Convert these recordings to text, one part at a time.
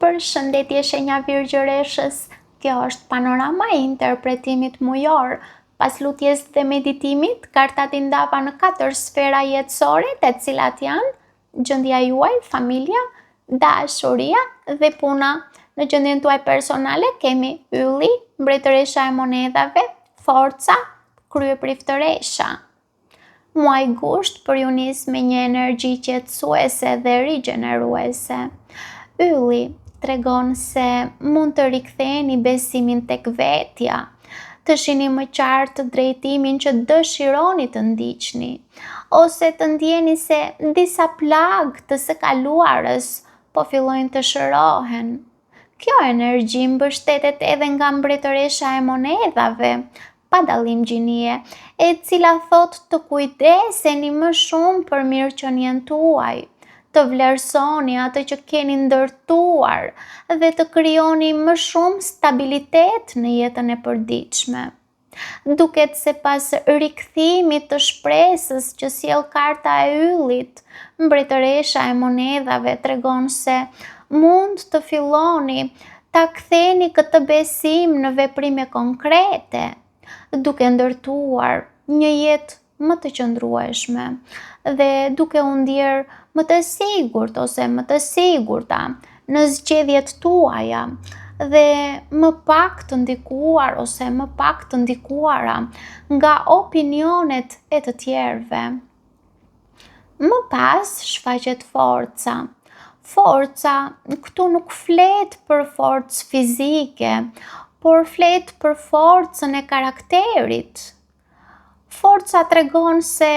Përshëndetje shenja virgjëreshës, kjo është panorama e interpretimit mujor. Pas lutjes dhe meditimit, kartat i ndava në 4 sfera jetësore, të cilat janë gjendja juaj, familja, dashuria dhe puna. Në gjendjen tuaj personale kemi ylli, mbretëresha e monedhave, forca, kryepriftëresha. Muaj gusht për ju nis me një energji qetësuese dhe rigjeneruese. Ylli tregon se mund të riktheni besimin tek vetja, të shihni më qartë drejtimin që dëshironi të ndiqni, ose të ndjeni se disa plagë të së kaluarës po fillojnë të shërohen. Kjo energji mbështetet edhe nga mbretëresha e monedhave, pa dallim gjinie, e cila thot të kujdeseni më shumë për mirëqenien tuaj, të vlerësoni atë që keni ndërtuar dhe të krijoni më shumë stabilitet në jetën e përditshme. Duket se pas rikthimit të shpresës që sjell karta e yllit, mbretëresha e monedhave tregon se mund të filloni ta ktheni këtë besim në veprime konkrete, duke ndërtuar një jetë më të qëndrueshme dhe duke u ndier më të sigurt ose më të sigurta në zgjedhjet tuaja dhe më pak të ndikuar ose më pak të ndikuara nga opinionet e të tjerëve. Më pas shfaqet forca. Forca këtu nuk flet për forcë fizike, por flet për forcën e karakterit. Forca tregon se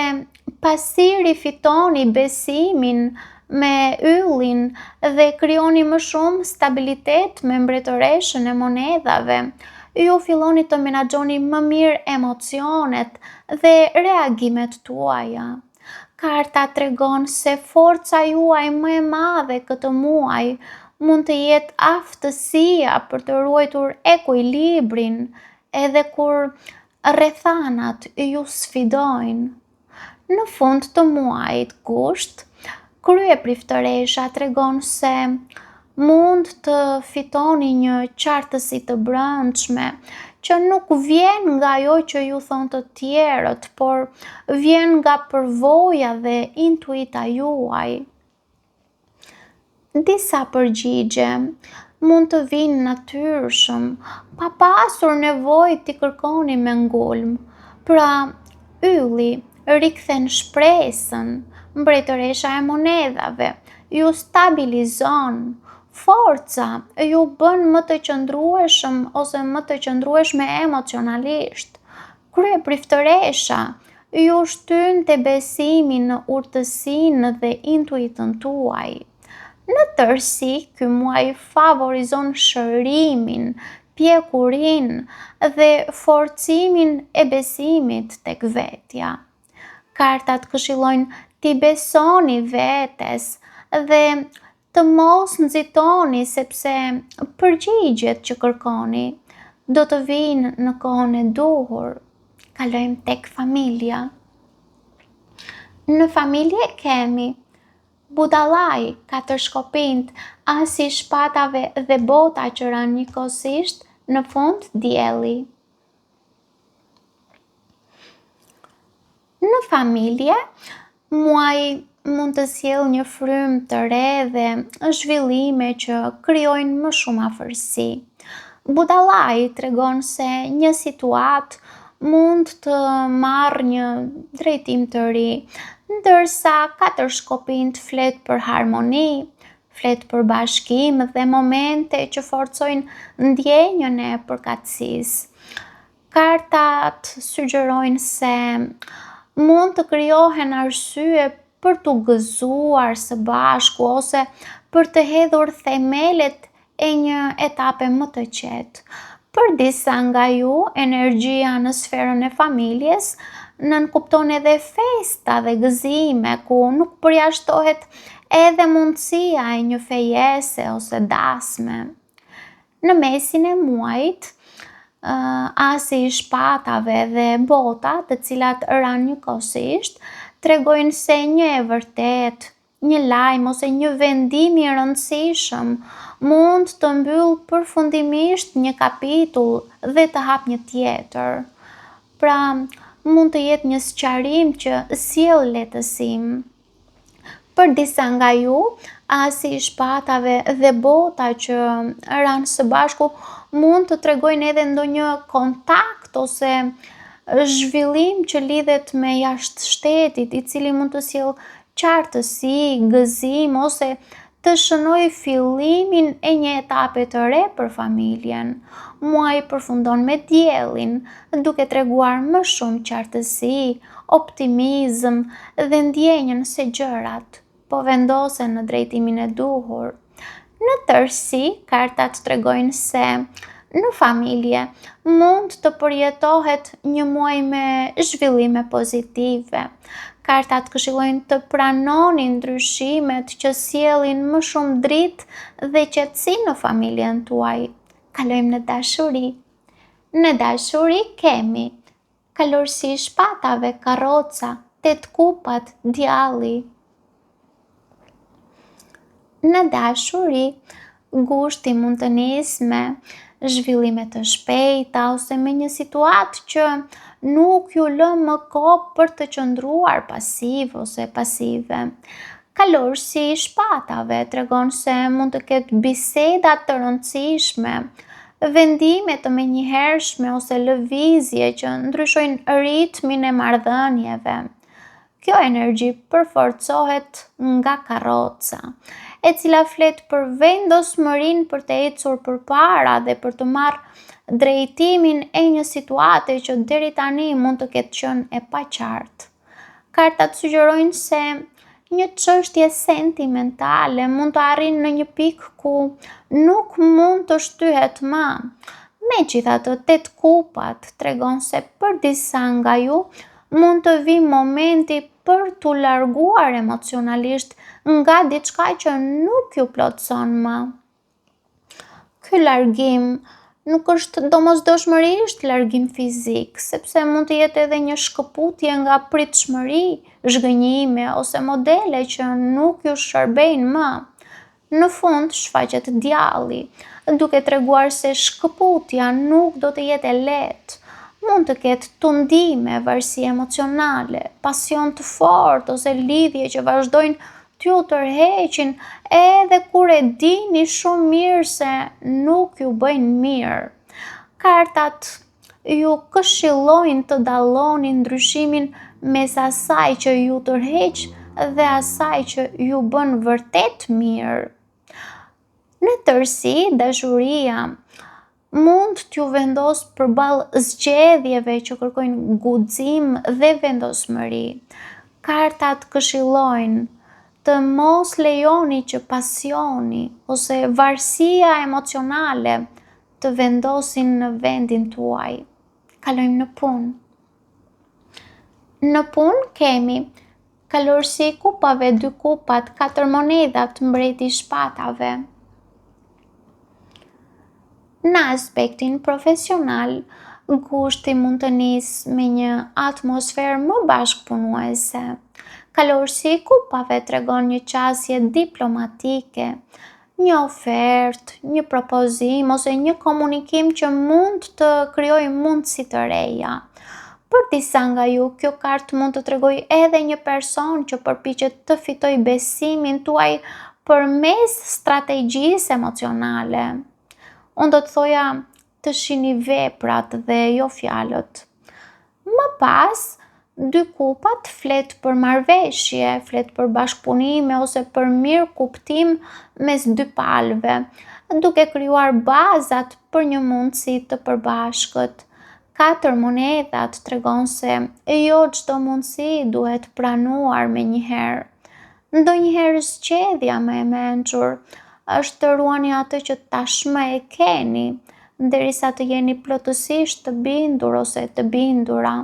pasi rifitoni besimin me yllin dhe krijoni më shumë stabilitet me mbretëreshën e monedhave, ju filloni të menaxhoni më mirë emocionet dhe reagimet tuaja. Karta tregon se forca juaj më e madhe këtë muaj mund të jetë aftësia për të ruajtur ekuilibrin edhe kur rrethanat ju sfidojnë. Në fund të muajit gusht, kryepriftëresha tregon se mund të fitoni një qartësi të brendshme që nuk vjen nga ajo që ju thonë të tjerët, por vjen nga përvoja dhe intuita juaj. Disa përgjigje mund të vinë natyrshëm, pa pasur nevojë t'i kërkoni me ngulm. Pra, ylli rikthen shpresën, mbretëresha e monedhave ju stabilizon, forca ju bën më të qëndrueshëm ose më të qëndrueshme emocionalisht. Kryepriftëresha ju shtyn te besimi në urtësinë dhe intuitën tuaj. Në tërësi, ky muaj favorizon shërimin, pjekurinë dhe forcimin e besimit tek vetja. Kartat këshillojnë t'i besoni vetes dhe të mos nxitoni sepse përgjigjet që kërkoni do të vinë në kohën e duhur. Kalojmë tek familja. Në familje kemi budallaj, 4 shkopinjt, asi i shpatave dhe bota që ranë njëkohësisht, në fund dielli. Në familje, muaji mund të sjellë një frymë të re dhe zhvillime që krijojnë më shumë afërsi. Budallaji tregon se një situatë mund të marrë një drejtim të ri, ndërsa 4 shkopinjt flet për harmoni, flet për bashkim dhe momente që forcojnë ndjenjën e përkatësisë. Kartat sugjerojnë se mund të krijohen arsye për t'u gëzuar së bashku ose për të hedhur themelet e një etape më të qetë. Për disa nga ju, energjia në sferën e familjes nënkupton edhe festa dhe gëzime ku nuk përjashtohet edhe mundësia e një fejese ose dasme. Në mesin e muajit, asi i shpatave dhe bota, të cilat ranë njëkohësisht, tregojnë se një e vërtet Një lajm ose një vendim i rëndësishëm mund të mbyll përfundimisht një kapitull dhe të hap një tjetër. Pra, mund të jetë një sqarim që sjell lehtësim. Për disa nga ju, asi i shpatave dhe bota që ranë së bashku mund të tregojnë edhe ndonjë kontakt ose zhvillim që lidhet me jashtë shtetit, i cili mund të sjellë qartësi, gëzim ose të shënojë fillimin e një etape të re për familjen. Muaji përfundon me diellin, duke treguar më shumë qartësi, optimizëm dhe ndjenjën se gjërat po vendosen në drejtimin e duhur. Në tërësi, kartat tregojnë se në familje mund të përjetohet një muaj me zhvillime pozitive. Kartat këshillojnë të pranoni ndryshimet që sjellin më shumë dritë dhe qetësi në familjen tuaj. Kalojmë në dashuri. Në dashuri kemi kalorësi i shpatave, karroca, 8 kupat, djalli. Në dashuri, gushti mund të nisë me zhvillime të shpejta ose me një situatë që nuk ju lë më kohë për të qëndruar pasiv ose pasive. Kalorësi i shpatave tregon se mund të ketë biseda të rëndësishme, vendime të menjëhershme ose lëvizje që ndryshojnë ritmin e marrëdhënieve. Kjo energji përforcohet nga karroca, e cila flet për vendosmërinë për të ecur përpara dhe për të marrë drejtimin e një situate që deri tani mund të ketë qenë e paqartë. Kartat sugjerojnë se një çështje sentimentale mund të arrijë në një pikë ku nuk mund të shtyhet më. Megjithatë, 8 kupat tregon se për disa nga ju mund të vijë momenti për t'u larguar emocionalisht nga diçka që nuk ju plotëson më. Ky largim nuk është domosdoshmërisht largim fizik, sepse mund të jetë edhe një shkëputje nga pritshmëri, zhgënjime ose modele që nuk ju shërbejnë më. Në fund shfaqet djalli, duke treguar se shkëputja nuk do të jetë e lehtë. Mund të ketë tundime, varësi emocionale, pasion të fortë ose lidhje që vazhdojnë t'ju tërheqin edhe kur e dini shumë mirë se nuk ju bëjnë mirë. Kartat ju këshillojnë të dalloni ndryshimin mes asaj që ju tërheq dhe asaj që ju bën vërtet mirë. Në tërësi, dashuria mund t'ju vendos përballë zgjedhjeve që kërkojnë guxim dhe vendosmëri. Kartat këshillojnë të mos lejoni që pasioni ose varësia emocionale të vendosin në vendin tuaj. Kalojmë në punë. Në punë kemi kalorësi i kupave, 2 kupat, 4 monedhat, mbreti i shpatave. Në aspektin profesional, gushti mund të nisë me një atmosferë më bashkëpunuese. Kalorësi i kupave tregon një qasje diplomatike, një ofertë, një propozim ose një komunikim që mund të krijojë mundësi të reja. Për disa nga ju, kjo kartë mund të tregojë edhe një person që përpiqet të fitojë besimin tuaj përmes strategjisë emocionale. Unë do të thoja të shihni veprat dhe jo fjalët. Më pas, 2 kupat flet për marrëveshje, flet për bashkëpunime ose për mirë kuptim mes dy palëve, duke krijuar bazat për një mundësi të përbashkët. 4 monedhat tregon se jo çdo mundësi duhet pranuar menjëherë. Ndonjëherë zgjedhja më e mençur është të ruani atë që tashmë e keni, derisa të jeni plotësisht të bindur ose të bindura.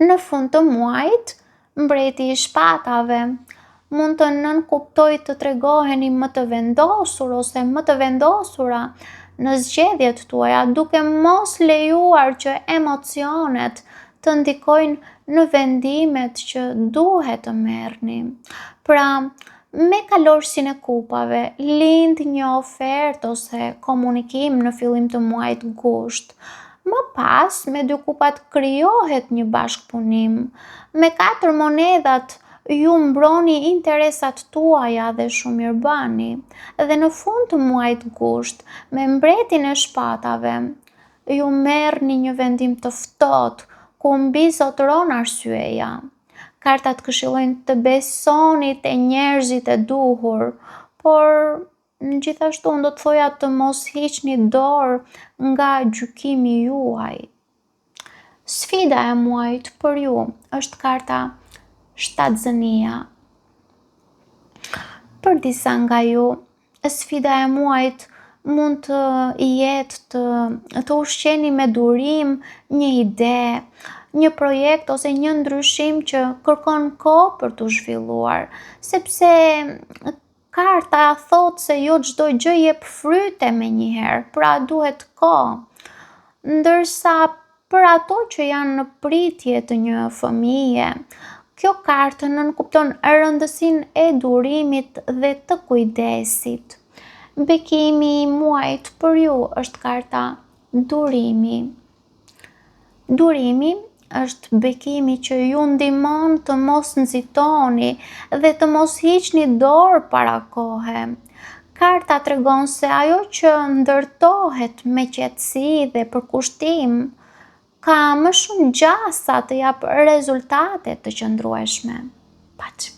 Në fund të muajit, mbreti i shpatave mund të nënkuptojë të tregoheni më të vendosur ose më të vendosura në zgjedhjet tuaja, duke mos lejuar që emocionet të ndikojnë në vendimet që duhet të merrni. Pra, me kalorësin e kupave, lind një ofertë ose komunikim në fillim të muajit gusht. Më pas, me 2 kupat krijohet një bashkëpunim. Me 4 monedhat, ju mbroni interesat tuaja dhe shumë mirë bani. Dhe në fund të muajit gusht, me mbretin e shpatave, ju merrni një vendim të ftohtë, ku mbi zotëron arsyeja. Kartat këshillojnë të besoni te njerëzit e duhur, por gjithashtu unë do të thoja të mos hiqni dorë nga gjykimi juaj. Sfida e muajit për ju është karta shtatzënia. Për disa nga ju, sfida e muajit mund të jetë të ushqeni me durim një ide, një projekt ose një ndryshim që kërkon kohë për të zhvilluar, sepse karta thot se jo çdo gjë jep fryte menjëherë, pra duhet kohë. Ndërsa për ato që janë në pritje të një fëmije, kjo kartë nënkupton rëndësinë e durimit dhe të kujdesit. Bekimi i muajit për ju është karta durimi. Durimi është bekimi që ju ndihmon të mos nxitoni dhe të mos hiqni dorë para kohe. Karta tregon se ajo që ndërtohet me qetësi dhe përkushtim ka më shumë gjasa të jap rezultate të qëndrueshme. Paç.